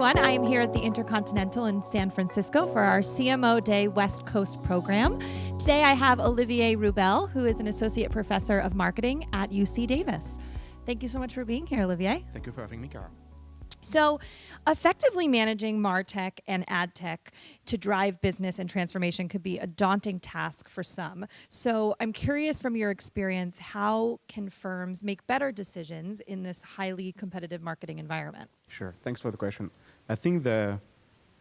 everyone. I am here at the Intercontinental in San Francisco for our CMO Day West Coast program. Today I have Olivier Rubel, who is an associate professor of marketing at UC Davis. Thank you so much for being here, Olivier. Thank you for having me, Cara. So, effectively managing martech and adtech to drive business and transformation could be a daunting task for some. So, I'm curious from your experience, how can firms make better decisions in this highly competitive marketing environment? Sure. Thanks for the question. I think the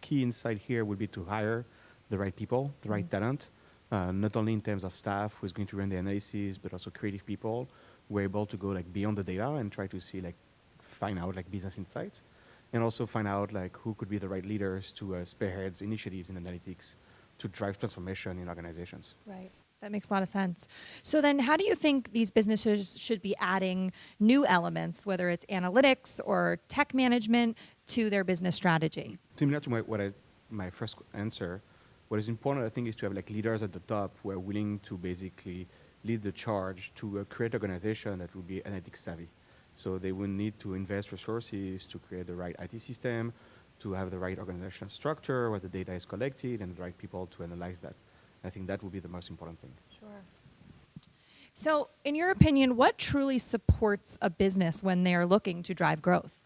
key insight here would be to hire the right people, the right talent, not only in terms of staff who's going to run the analysis, but also creative people who are able to go beyond the data and try to see find out business insights, and also find out who could be the right leaders to spearhead initiatives in analytics to drive transformation in organizations. Right. That makes a lot of sense. So then how do you think these businesses should be adding new elements, whether it's analytics or tech management, to their business strategy? Similar to my first answer, what is important, I think, is to have leaders at the top who are willing to basically lead the charge to create an organization that will be analytics savvy. So they will need to invest resources to create the right IT system, to have the right organizational structure where the data is collected and the right people to analyze that. I think that will be the most important thing. Sure. So in your opinion, what truly supports a business when they're looking to drive growth?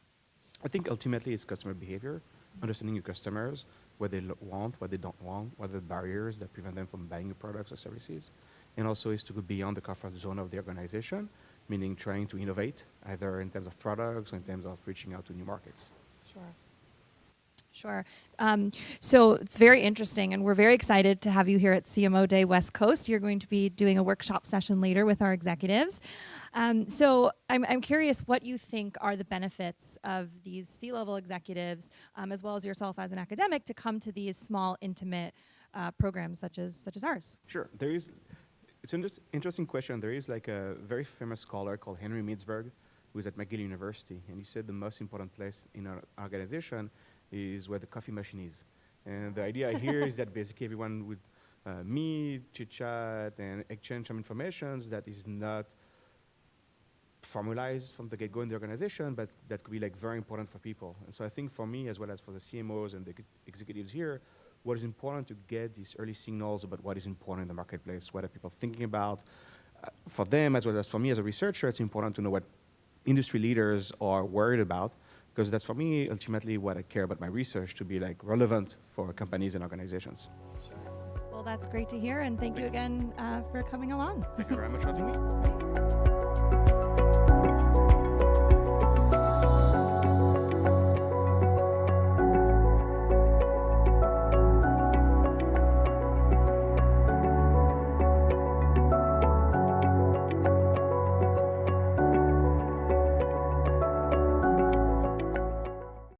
I think ultimately it's customer behavior, understanding your customers, what they want, what they don't want, what are the barriers that prevent them from buying your products or services. And also is to go beyond the comfort zone of the organization, meaning trying to innovate, either in terms of products or in terms of reaching out to new markets. Sure. So it's very interesting, and we're very excited to have you here at CMO Day West Coast. You're going to be doing a workshop session later with our executives. So I'm curious what you think are the benefits of these C-level executives, as well as yourself as an academic, to come to these small, intimate programs such as ours. Sure. It's an interesting question. There is a very famous scholar called Henry Midsberg, who is at McGill University, and he said the most important place in our organization is where the coffee machine is. And the idea here is that basically everyone would meet, chit-chat, and exchange some information that is not formalized from the get-go in the organization, but that could be very important for people. And so I think for me, as well as for the CMOs and the executives here, what is important to get these early signals about what is important in the marketplace, what are people thinking about. For them, as well as for me as a researcher, it's important to know what industry leaders are worried about, because that's for me ultimately what I care about my research to be relevant for companies and organizations. Sure. Well, that's great to hear, and thank you again for coming along. Thank you very much for having me.